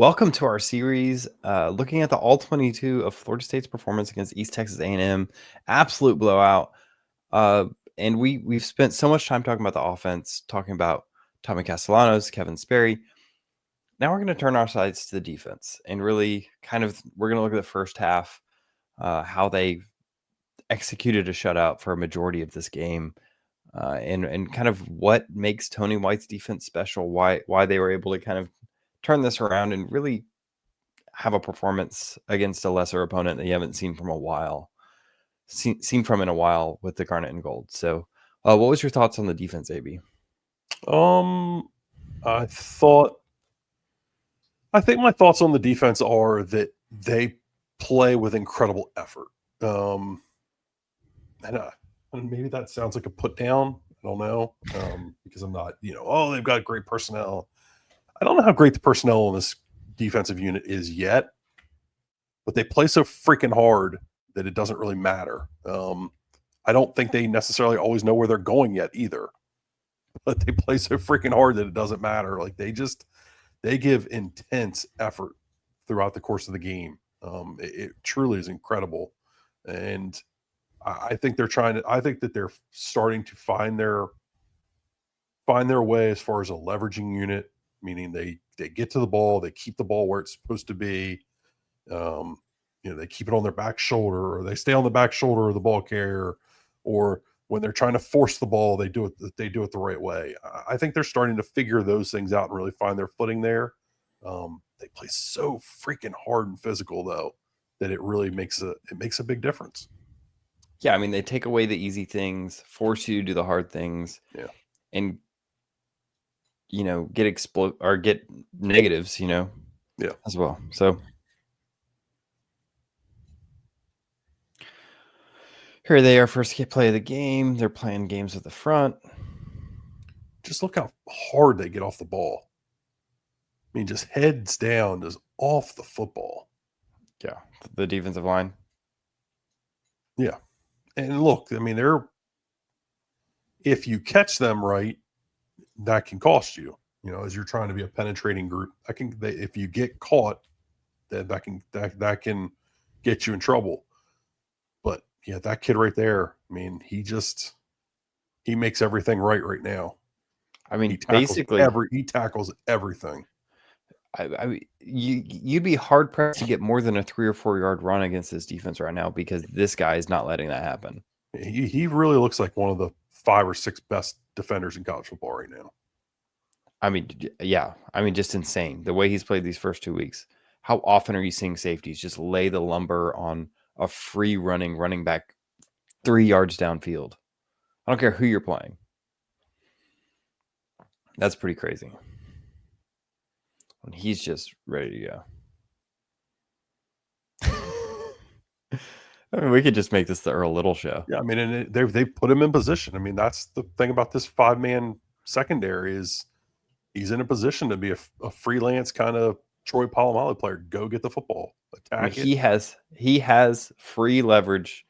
Welcome to our series looking at the All-22 of Florida State's performance against East Texas A&M. Absolute blowout. And we've spent so much time talking about the offense, talking about Tommy Castellanos, Kevin Sperry. Now we're going to turn our sides to the defense and really we're going to look at the first half, how they executed a shutout for a majority of this game, and kind of what makes Tony White's defense special, why they were able to kind of turn this around and really have a performance against a lesser opponent that you haven't seen from a while, seen from in a while with the Garnet and Gold. So, what was your thoughts on the defense, AB? I think my thoughts on the defense are that they play with incredible effort. And maybe that sounds like a put down. I don't know, because I'm not, they've got great personnel. I don't know how great the personnel in this defensive unit is yet, but they play so freaking hard that it doesn't really matter. I don't think they necessarily always know where they're going yet either, but they play so freaking hard that it doesn't matter. Like they give intense effort throughout the course of the game. It truly is incredible. And I think I think that they're starting to find their way as far as a leveraging unit, meaning they get to the ball, they keep the ball where it's supposed to be. They keep it on their back shoulder, or they stay on the back shoulder of the ball carrier, or when they're trying to force the ball, they do it the right way. I think they're starting to figure those things out and really find their footing there. They play so freaking hard and physical though, that it really makes a big difference. Yeah, I mean, they take away the easy things, force you to do the hard things, and get negatives, as well. So here they are, first play of the game. They're playing games at the front. Just look how hard they get off the ball. I mean, just heads down, just off the football. Yeah, the defensive line. Yeah. And look, I mean, if you catch them right, that can cost you, as you're trying to be a penetrating group. If you get caught, that can get you in trouble. But yeah, that kid right there, I mean, he makes everything right now. I mean, he tackles everything. You'd be hard pressed to get more than a 3 or 4 yard run against this defense right now, because this guy is not letting that happen. He really looks like one of the 5 or 6 best defenders in college football right now. I mean, yeah. I mean, just insane. The way he's played these first 2 weeks. How often are you seeing safeties just lay the lumber on a free running back 3 yards downfield? I don't care who you're playing. That's pretty crazy. And he's just ready to go. I mean, we could just make this the Earl Little show. Yeah, I mean, and they put him in position. I mean, that's the thing about this 5-man secondary is he's in a position to be a freelance kind of Troy Polamalu player. Go get the football, attack it. He has free leverage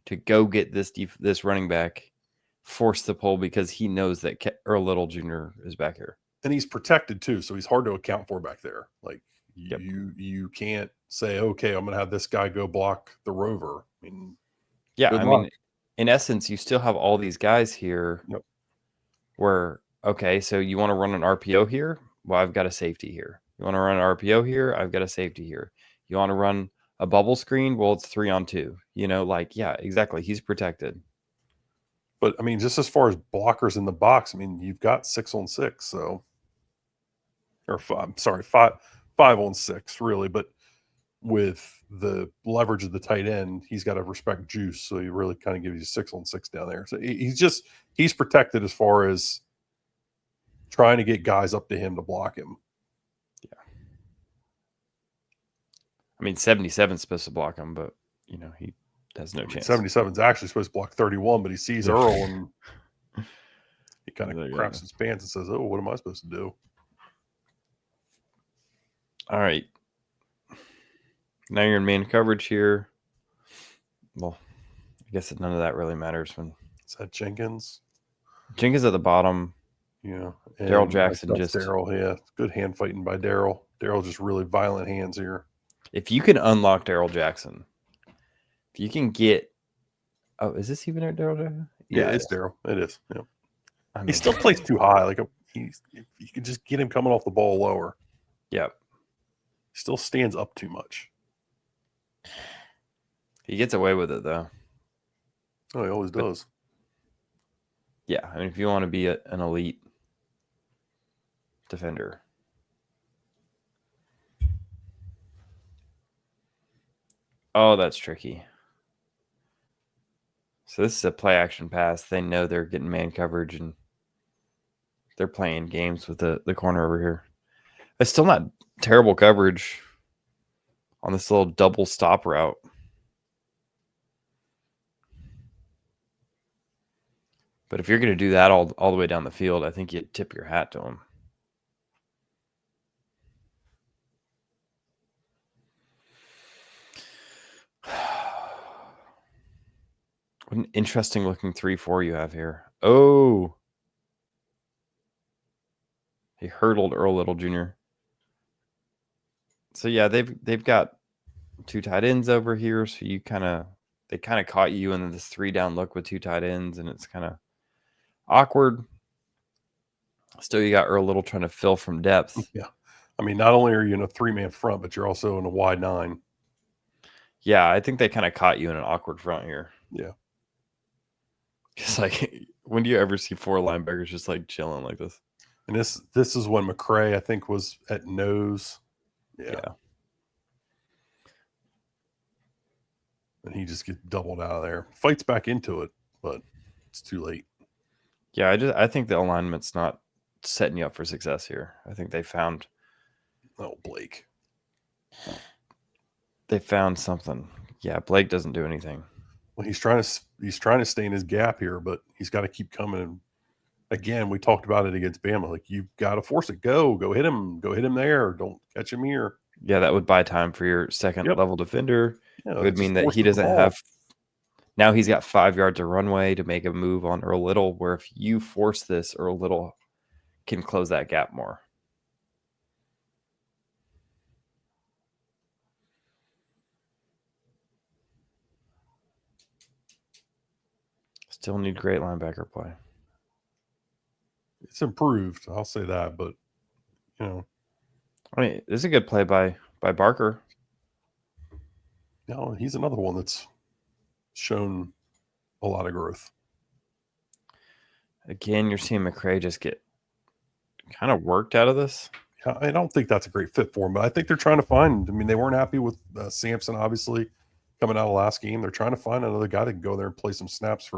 to go get this running back, force the pull, because he knows that Earl Little Jr. is back here. And he's protected too, so he's hard to account for back there. Like you can't say, okay, I'm going to have this guy go block the rover. I mean, mean, in essence, you still have all these guys here. Yep. Where, okay, so you want to run an RPO here? Well, I've got a safety here. You want to run an RPO here? I've got a safety here. You want to run a bubble screen? Well, it's 3-on-2. Yeah, exactly. He's protected. But I mean, just as far as blockers in the box, I mean, you've got 6-on-6, so. Or 5-on-6, really. But with the leverage of the tight end, he's got to respect juice. So he really kind of gives you 6-on-6 down there. So he's protected as far as trying to get guys up to him to block him. Yeah. I mean, 77's supposed to block him, but he has no chance. 77's actually supposed to block 31, but he sees Earl and he kind of craps his pants and says, "Oh, what am I supposed to do?" All right. Now you're in man coverage here. Well, I guess none of that really matters when. Is that Jenkins? Jenkins at the bottom. Yeah. Daryl Jackson Daryl, yeah. Good hand fighting by Daryl. Darryl just really violent hands here. If you can unlock Daryl Jackson, if you can get, oh, is this even at Daryl Jackson? Yeah, it it's is. Darryl. It is. Yeah. I He mean, still plays too high. Like if you could just get him coming off the ball lower. yep. He still stands up too much. He gets away with it though. Oh, he always does. Yeah, I mean, if you want to be an elite defender. Oh, that's tricky. So this is a play action pass. They know they're getting man coverage and they're playing games with the corner over here. It's still not terrible coverage on this little double stop route. But if you're going to do that all the way down the field, I think you tip your hat to him. What an interesting looking 3-4 you have here. Oh. He hurdled Earl Little Jr. So yeah, they've got two tight ends over here. So they kind of caught you in this 3-down look with two tight ends, and it's kind of awkward. Still, you got Earl Little trying to fill from depth. Yeah. I mean, not only are you in a 3-man front, but you're also in a wide 9. Yeah, I think they kind of caught you in an awkward front here. Yeah. It's like, when do you ever see 4 linebackers just like chilling like this? And this is when McCray, I think, was at nose. Yeah. And he just gets doubled out of there. Fights back into it, but it's too late. Yeah, I think the alignment's not setting you up for success here. I think they found Blake. They found something. Yeah, Blake doesn't do anything. Well, he's trying to stay in his gap here, but he's got to keep coming. And again, we talked about it against Bama. Like, you've got to force it. Go hit him there. Don't catch him here. Yeah, that would buy time for your second level defender. Yeah, it would mean that he doesn't have. Now he's got 5 yards of runway to make a move on Earl Little, where if you force this, Earl Little can close that gap more. Still need great linebacker play. It's improved, I'll say that, but I mean, this is a good play by Barker. No, he's another one that's shown a lot of growth. Again, you're seeing McCray just get kind of worked out of this. Yeah, I don't think that's a great fit for him, but I think they're trying to find. I mean, they weren't happy with Sampson, obviously, coming out of last game. They're trying to find another guy that can go there and play some snaps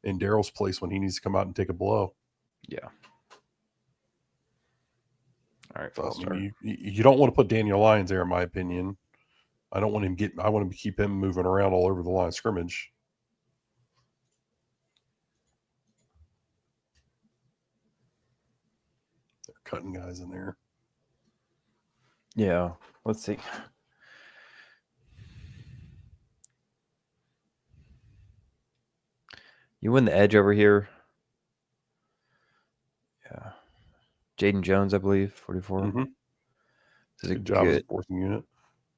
in Daryl's place when he needs to come out and take a blow. Yeah. All right. So, I mean, you don't want to put Daniel Lyons there, in my opinion. I don't want him I want to keep him moving around all over the line of scrimmage. They're cutting guys in there. Yeah. Let's see. You win the edge over here. Yeah. Jaden Jones, I believe, 44. Mm-hmm. This is good job as a forcing unit.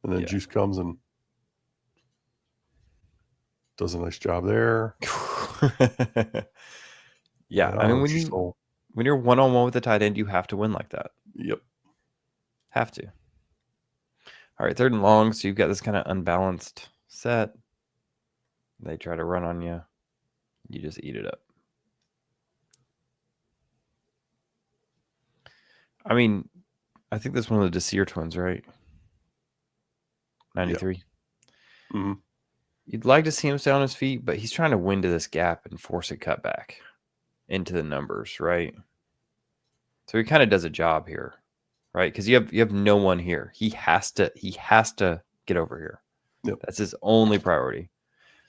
And then Juice comes and does a nice job there. Yeah. I mean, when you're one-on-one with the tight end, you have to win like that. Yep. Have to. All right, 3rd and long. So you've got this kind of unbalanced set. They try to run on you. You just eat it up. I mean, I think that's one of the Desir twins, right? 93. Yeah. Mm-hmm. You'd like to see him stay on his feet, but he's trying to win to this gap and force a cutback into the numbers, right? So he kind of does a job here, right? Because you have no one here. He has to get over here. Yep. That's his only priority.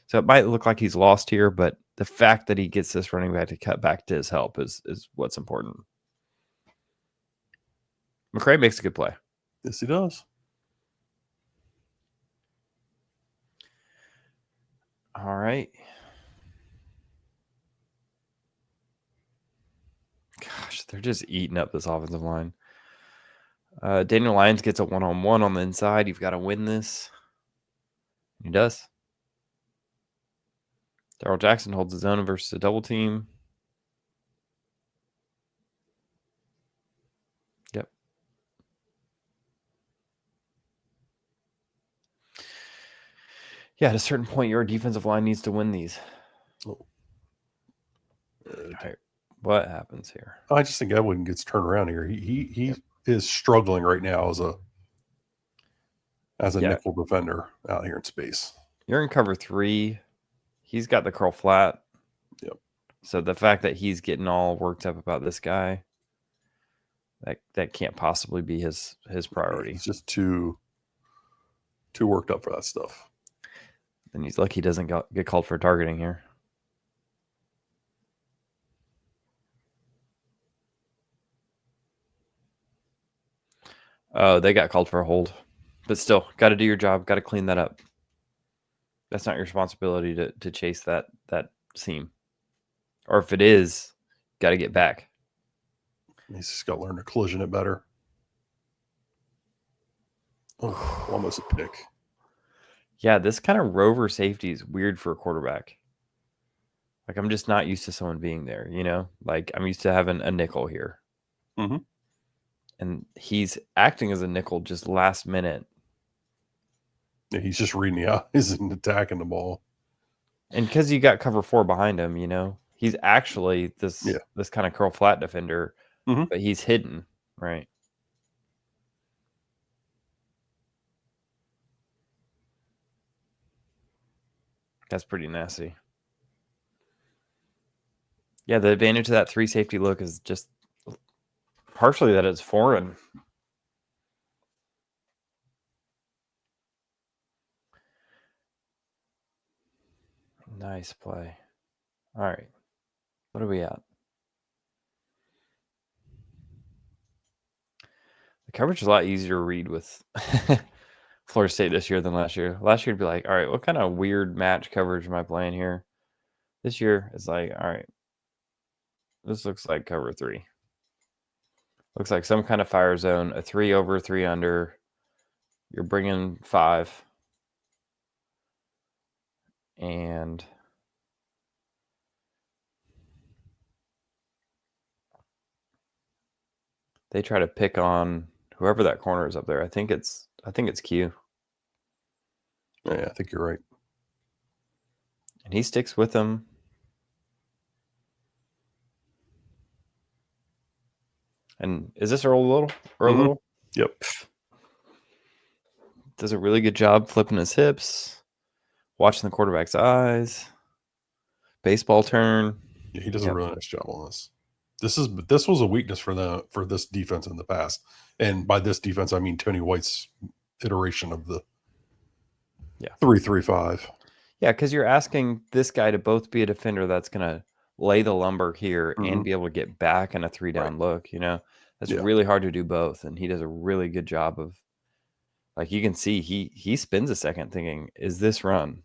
So it might look like he's lost here, but the fact that he gets this running back to cut back to his help is what's important. McCray makes a good play. Yes, he does. All right. Gosh, they're just eating up this offensive line. Daniel Lyons gets a one-on-one on the inside. You've got to win this. He does. Darrell Jackson holds his own versus a double team. Yep. Yeah, at a certain point, your defensive line needs to win these. Oh. Right. What happens here? I just think Edwin gets turned around here. He is struggling right now as a nickel defender out here in space. You're in cover 3. He's got the curl flat. Yep. So the fact that he's getting all worked up about this guy, that can't possibly be his priority. He's just too worked up for that stuff. And he's lucky he doesn't get called for targeting here. Oh, they got called for a hold. But still, got to do your job. Got to clean that up. That's not your responsibility to chase that seam. Or if it is, got to get back. He's just got to learn to collision it better. Oh, almost a pick. Yeah, this kind of rover safety is weird for a quarterback. Like, I'm just not used to someone being there, you know? Like, I'm used to having a nickel here. Mm-hmm. And he's acting as a nickel just last minute. Yeah, he's just reading the eyes and attacking the ball. And because you got cover 4 behind him, you know, he's actually this kind of curl flat defender, but he's hidden, right? That's pretty nasty. Yeah, the advantage of that 3 safety look is just partially that it's foreign. Nice play. All right. What are we at? The coverage is a lot easier to read with Florida State this year than last year. Last year, it'd be like, all right, what kind of weird match coverage am I playing here? This year, it's like, all right, this looks like cover 3. Looks like some kind of fire zone, a 3 over, 3 under. You're bringing 5. And they try to pick on whoever that corner is up there. I think it's Q. Yeah, I think you're right. And he sticks with them. And is this Earl Little? Little? Yep. Does a really good job flipping his hips, watching the quarterback's eyes, baseball turn. Yeah, he does a really nice job on this. This was a weakness for this defense in the past. And by this defense, I mean Tony White's iteration of the 3-3-5. Yeah, because you're asking this guy to both be a defender that's going to lay the lumber here and be able to get back in a 3-down look. You know, that's really hard to do both. And he does a really good job of, like, you can see he spins a second thinking, is this run?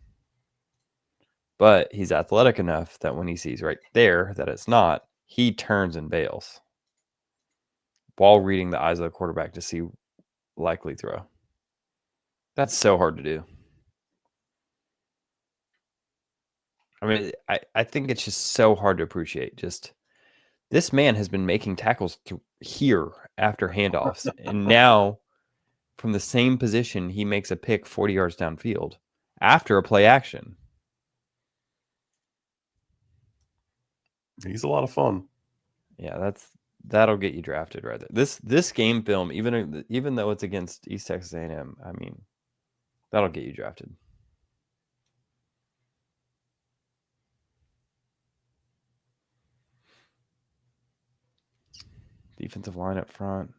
But he's athletic enough that when he sees right there that it's not, he turns and bails while reading the eyes of the quarterback to see likely throw. That's so hard to do. I mean, I think it's just so hard to appreciate. Just this man has been making tackles here after handoffs. And now from the same position, he makes a pick 40 yards downfield after a play action. He's a lot of fun. Yeah, that'll get you drafted right there. This game film, even though it's against East Texas A&M, I mean, that'll get you drafted. Defensive line up front.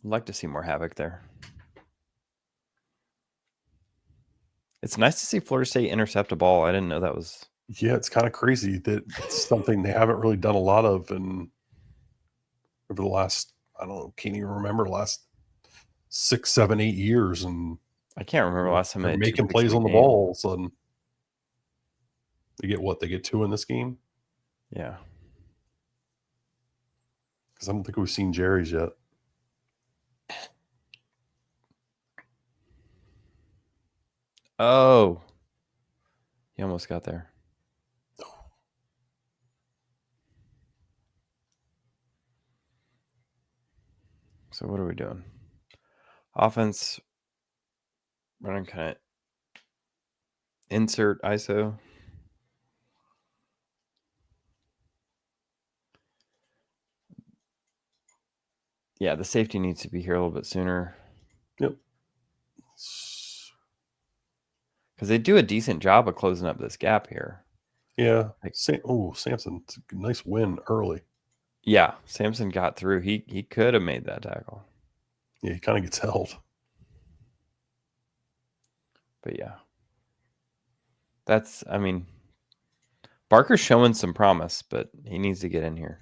I'd like to see more havoc there. It's nice to see Florida State intercept a ball. I didn't know that was... Yeah, it's kind of crazy that it's something they haven't really done a lot of over the last, I don't know, can't even remember, last 6, 7, 8 years. And I can't remember last time they're making plays on the ball all of a sudden. They get 2 in this game? Yeah. because I don't think we've seen Jerry's yet. Oh, he almost got there. So what are we doing? Offense running kind of insert ISO. Yeah, the safety needs to be here a little bit sooner. Yep. Because they do a decent job of closing up this gap here. Yeah. Samson, nice win early. Yeah, Samson got through. He could have made that tackle. Yeah, he kind of gets held. But yeah. I mean, Barker's showing some promise, but he needs to get in here.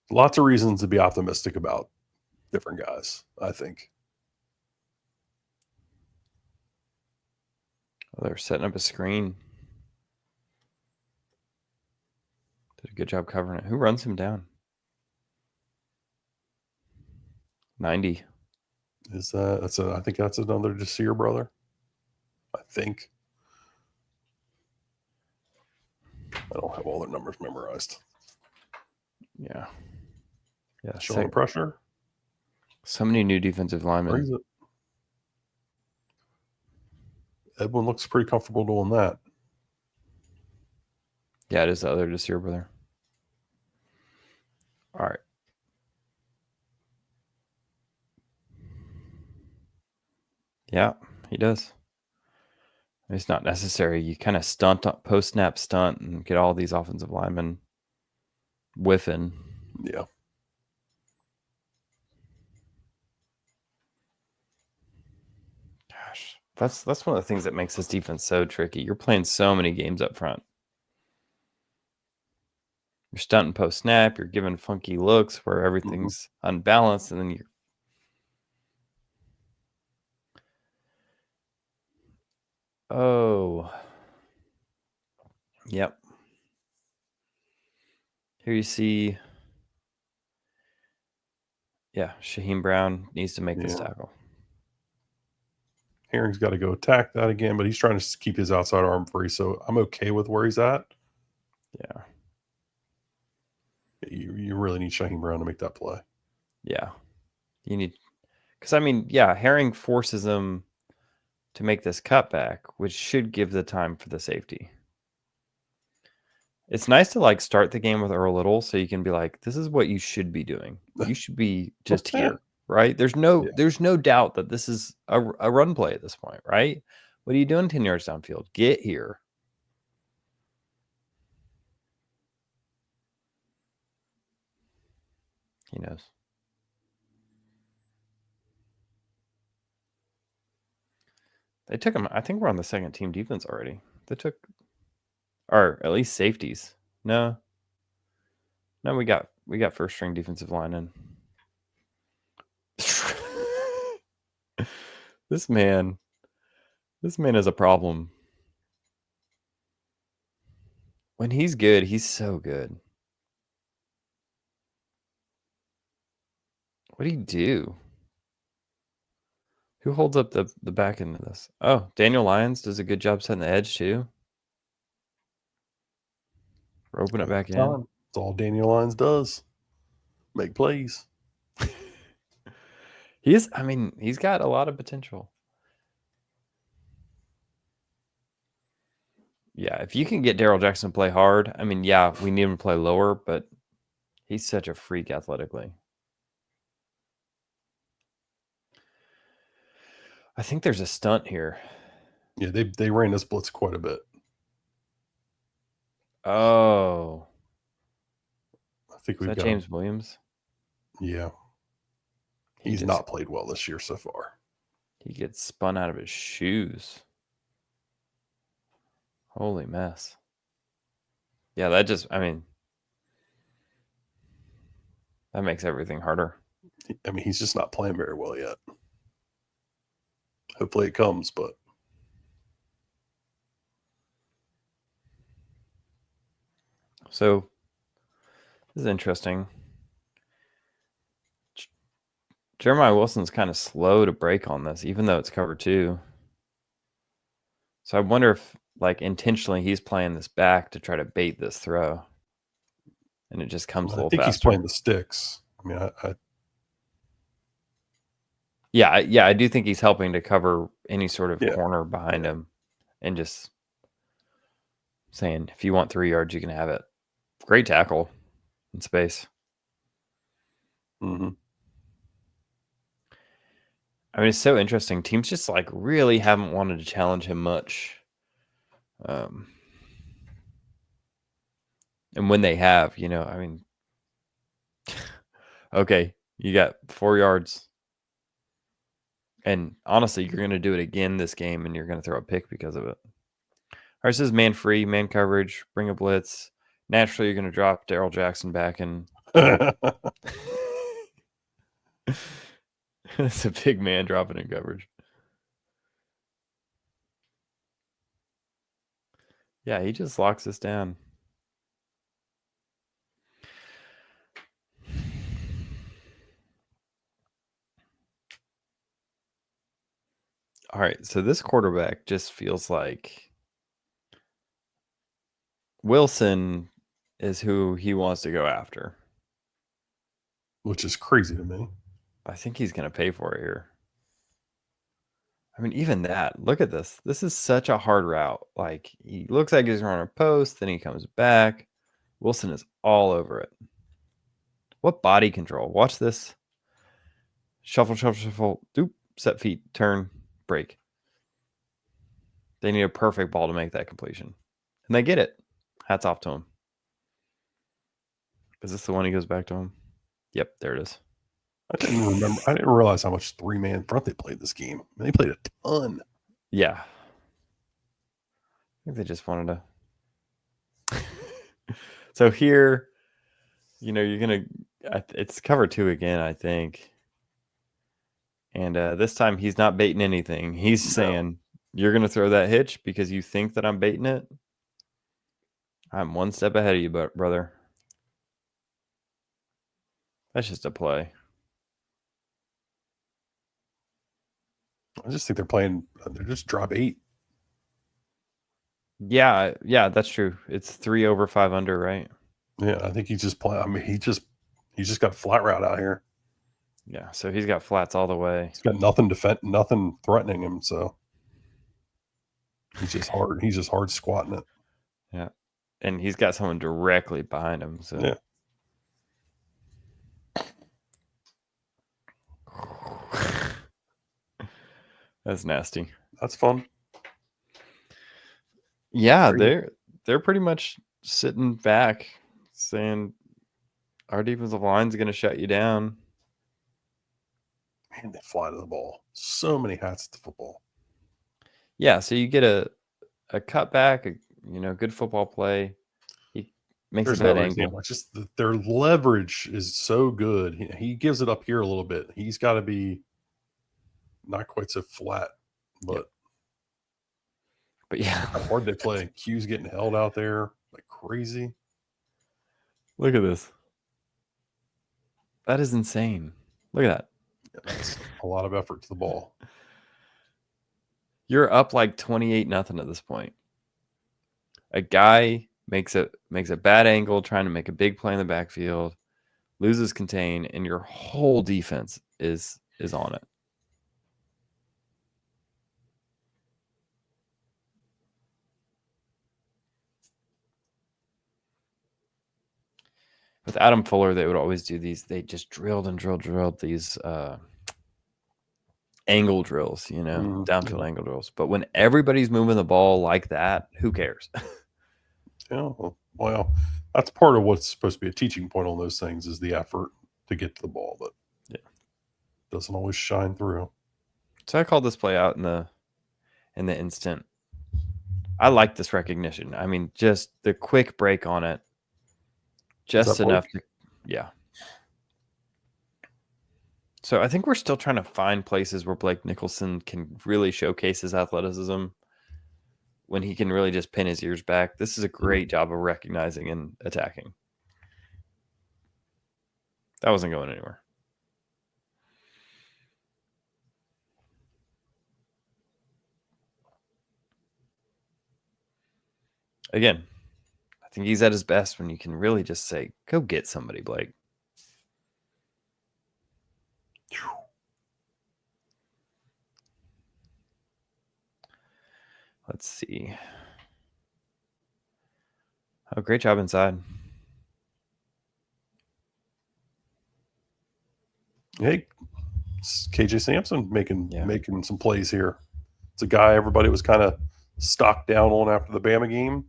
Lots of reasons to be optimistic about different guys, I think. Oh, they're setting up a screen. Did a good job covering it. Who runs him down? 90. I think that's another Desir brother. I think. I don't have all their numbers memorized. Yeah. Yeah. Showing the pressure. So many new defensive linemen. Brings it. Edwin looks pretty comfortable doing that. Yeah, it is the other Desir brother. All right. Yeah, he does. It's not necessary. You kind of post snap stunt and get all these offensive linemen whiffing. Yeah. Gosh, that's one of the things that makes this defense so tricky. You're playing so many games up front. You're stunting post snap. You're giving funky looks where everything's unbalanced, and then you. Oh. Yep. Here you see. Yeah, Shaheem Brown needs to make this tackle. Herring's got to go attack that again, but he's trying to keep his outside arm free, so I'm okay with where he's at. Yeah. You really need Shaheem Brown to make that play. Yeah. You need, because I mean, yeah, Herring forces him to make this cutback, which should give the time for the safety. It's nice to like start the game with Earl Little so you can be like, this is what you should be doing. You should be just here, right? There's no doubt that this is a run play at this point, right? What are you doing 10 yards downfield? Get here. He knows. They took him. I think we're on the second team defense already. They took, or at least safeties. No, we got first string defensive line in. This man is a problem. When he's good, he's so good. What do you do? Who holds up the back end of this? Oh, Daniel Lyons does a good job setting the edge too. Roping it back in. That's all Daniel Lyons does. Make plays. He's got a lot of potential. Yeah, if you can get Daryl Jackson to play hard, I mean, yeah, we need him to play lower, but he's such a freak athletically. I think there's a stunt here. Yeah, they ran this blitz quite a bit. Oh. I think we've got James Williams? Yeah. He's not played well this year so far. He gets spun out of his shoes. Holy mess. Yeah, that makes everything harder. I mean, he's just not playing very well yet. Hopefully it comes, but So this is interesting. Jeremiah Wilson's kind of slow to break on this, even though it's cover 2. So I wonder if, like, intentionally he's playing this back to try to bait this throw, and it just comes a I little think faster. he's playing the sticks. I mean, Yeah, I do think he's helping to cover any sort of Yeah. corner behind him, and just saying, if you want 3 yards, you can have it. Great tackle in space. Mm-hmm. I mean, it's so interesting. Teams just like really haven't wanted to challenge him much. And when they have, you know, I mean, okay, you got 4 yards. And honestly, you're going to do it again this game, and you're going to throw a pick because of it. All right, this is man free, man coverage, bring a blitz. Naturally, you're going to drop Darrell Jackson back, and it's a big man dropping in coverage. Yeah, he just locks us down. All right, so this quarterback just feels like Wilson is who he wants to go after. Which is crazy to me. I think he's going to pay for it here. I mean, even that, look at this. This is such a hard route. Like, he looks like he's running a post, then he comes back. Wilson is all over it. What body control? Watch this. Shuffle, shuffle, shuffle. Doop. Set feet. Turn. Break. They need a perfect ball to make that completion. And they get it. Hats off to him. Is this the one he goes back to him? Yep, there it is. I didn't realize how much 3-man front they played this game. They played a ton. Yeah. I think they just wanted to. So here, you know, you're going to, it's cover 2 again, I think. And this time he's not baiting anything. He's saying, you're going to throw that hitch because you think that I'm baiting it? I'm one step ahead of you, brother. That's just a play. I just think they're just drop 8. Yeah, that's true. It's 3 over 5 under, right? Yeah, I think he's just playing. I mean, he just got flat route out here. Yeah, so he's got flats all the way. He's got nothing threatening him, so he's just hard squatting it. Yeah. And he's got someone directly behind him. So yeah. That's nasty. That's fun. Yeah, they're pretty much sitting back saying our defensive line's going to shut you down. Man, they fly to the ball. So many hats at the football. Yeah, so you get a cutback, good football play. He makes a bad angle. It's just their leverage is so good. He gives it up here a little bit. He's got to be not quite so flat, but yeah, how hard they play. Q's getting held out there like crazy. Look at this. That is insane. Look at that. Yeah, that's a lot of effort to the ball. You're up like 28-0 at this point. A guy makes a bad angle trying to make a big play in the backfield, loses contain, and your whole defense is on it. With Adam Fuller, they would always do these. They just drilled these angle drills, downfield angle drills. But when everybody's moving the ball like that, who cares? Yeah, well, that's part of what's supposed to be a teaching point on those things is the effort to get to the ball, but yeah, doesn't always shine through. So I called this play out in the instant. I like this recognition. I mean, just the quick break on it, just enough to, yeah. So I think we're still trying to find places where Blake Nicholson can really showcase his athleticism when he can really just pin his ears back. This is a great job of recognizing and attacking. That wasn't going anywhere. Again, I think he's at his best when you can really just say, go get somebody, Blake. Let's see. Oh, great job inside. Hey, it's KJ Sampson making some plays here. It's a guy everybody was kind of stocked down on after the Bama game.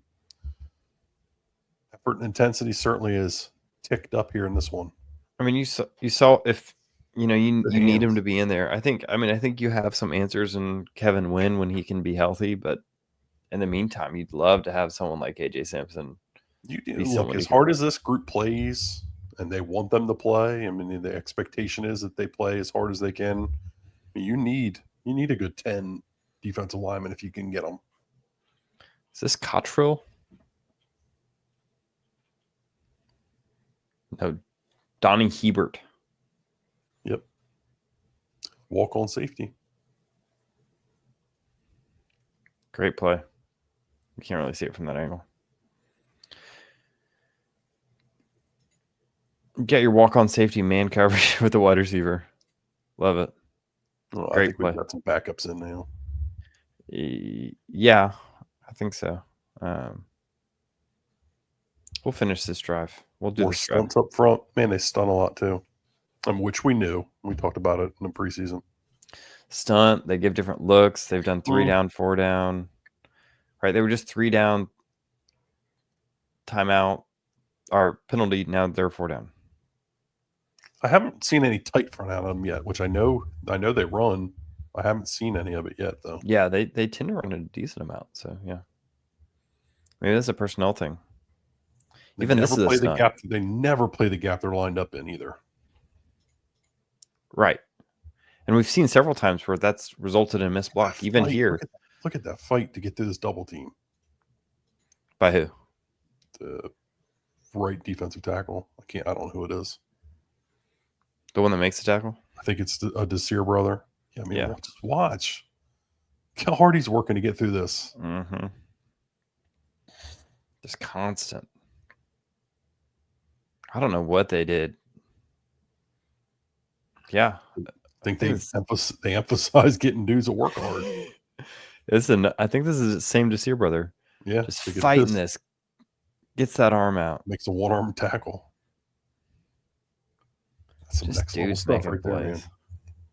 Effort and intensity certainly is ticked up here in this one. I mean, you saw if you need him hands. to be in there. I think you have some answers in Kevin Wynn when he can be healthy, but in the meantime, you'd love to have someone like KJ Sampson. You do be look someone as you can hard trust. as this group plays, and they want them to play. I mean, the expectation is that they play as hard as they can. I mean, you need a good 10 defensive linemen if you can get them. Is this Cottrell? No, Donnie Hebert. Yep. Walk on safety. Great play. You can't really see it from that angle. Get your walk-on safety man coverage with the wide receiver. Love it. Well, Great I think play. we've got some backups in now. Yeah, I think so. We'll finish this drive. We'll do More this drive. stunts up front. Man, they stun a lot too. Which we knew. We talked about it in the preseason. Stunt. They give different looks. They've done 3 down, 4 down. Right? They were just 3 down, timeout, or penalty. Now they're 4 down. I haven't seen any tight front out of them yet, which I know they run. I haven't seen any of it yet, though. Yeah, they tend to run a decent amount. So yeah, maybe that's a personnel thing. Even this is a stunt. Gap. They never play the gap they're lined up in either. Right. And we've seen several times where that's resulted in a missed block. Even here. Look at that fight to get through this double team. By who? The right defensive tackle. I don't know who it is. The one that makes the tackle? I think it's a Desir brother. Yeah, I mean, just watch. Look how hard he's working to get through this. Mm-hmm. Just constant. I don't know what they did. Yeah. I think they emphasize getting dudes to work hard. I think this is the same Desir brother. Yeah. Just fighting this. Gets that arm out. Makes a one-arm tackle. That's some next level stuff right there, man.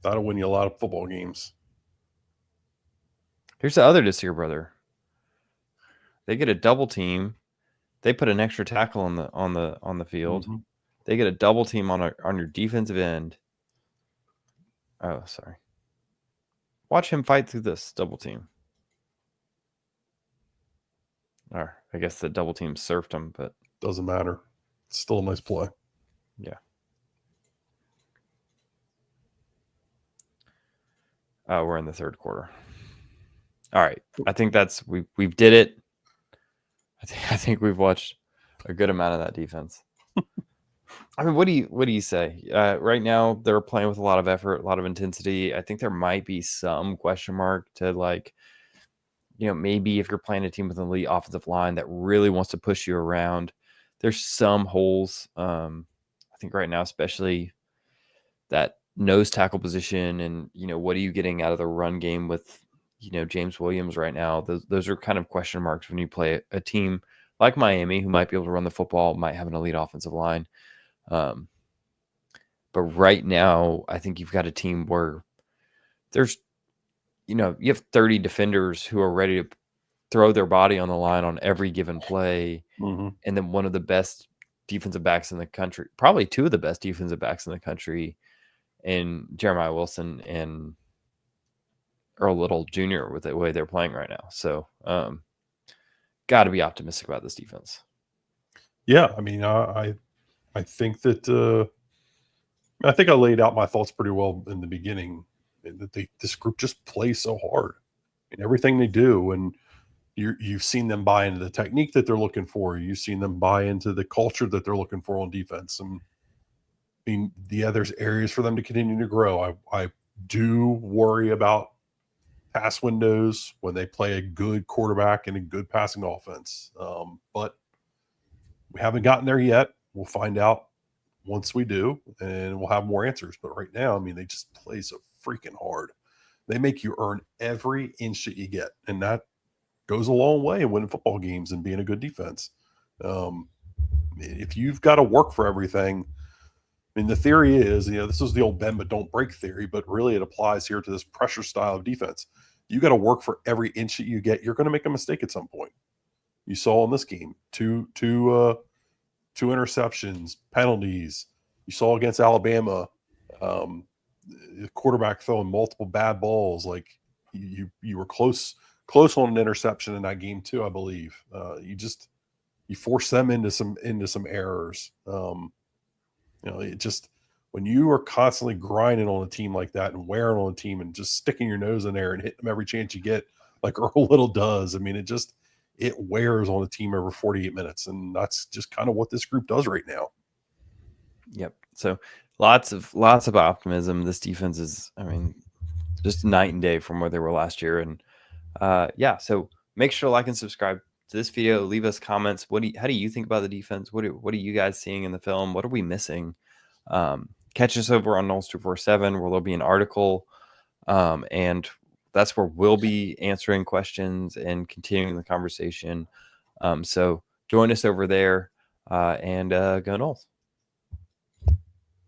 That'll win you a lot of football games. Here's the other Desir brother. They get a double team. They put an extra tackle on the field. Mm-hmm. They get a double team on your defensive end. Oh, sorry. Watch him fight through this double team. Or I guess the double team surfed him, but doesn't matter. It's still a nice play. Yeah. We're in the third quarter. All right. I think we've did it. I think we've watched a good amount of that defense. I mean, what do you say? Right now, they're playing with a lot of effort, a lot of intensity. I think there might be some question mark to maybe if you're playing a team with an elite offensive line that really wants to push you around, there's some holes. I think right now, especially that nose tackle position, and what are you getting out of the run game with James Williams right now? Those are kind of question marks when you play a team like Miami, who might be able to run the football, might have an elite offensive line. But right now, I think you've got a team where there's, you have 30 defenders who are ready to throw their body on the line on every given play. Mm-hmm. And then one of the best defensive backs in the country, probably two of the best defensive backs in the country, in Jeremiah Wilson and Earl Little Jr. with the way they're playing right now. So, got to be optimistic about this defense. Yeah, I mean, I think that I think I laid out my thoughts pretty well in the beginning. That this group just plays so hard in everything they do, and you've seen them buy into the technique that they're looking for. You've seen them buy into the culture that they're looking for on defense. And I mean, yeah, there's areas for them to continue to grow. I do worry about pass windows when they play a good quarterback and a good passing offense. But we haven't gotten there yet. We'll find out once we do, and we'll have more answers. But right now, I mean, they just play so freaking hard. They make you earn every inch that you get, and that goes a long way in winning football games and being a good defense. Um, if you've got to work for everything, I mean, the theory is, this is the old bend but don't break theory, but really it applies here to this pressure style of defense. You got to work for every inch that you get. You're going to make a mistake at some point. You saw in this game two interceptions, penalties. You saw against Alabama, the quarterback throwing multiple bad balls. Like you were close on an interception in that game too, I believe. You force them into some errors. It just, when you are constantly grinding on a team like that and wearing on a team and just sticking your nose in there and hitting them every chance you get, like Earl Little does. I mean, it wears on a team over 48 minutes, and that's just kind of what this group does right now. Yep. So lots of optimism. This defense is, I mean, just night and day from where they were last year. And yeah, so make sure to like and subscribe to this video. Leave us comments. How do you think about the defense? What are you guys seeing in the film? What are we missing? Catch us over on Knowles 247, where there'll be an article, and that's where we'll be answering questions and continuing the conversation. So join us over there, and go Knowles.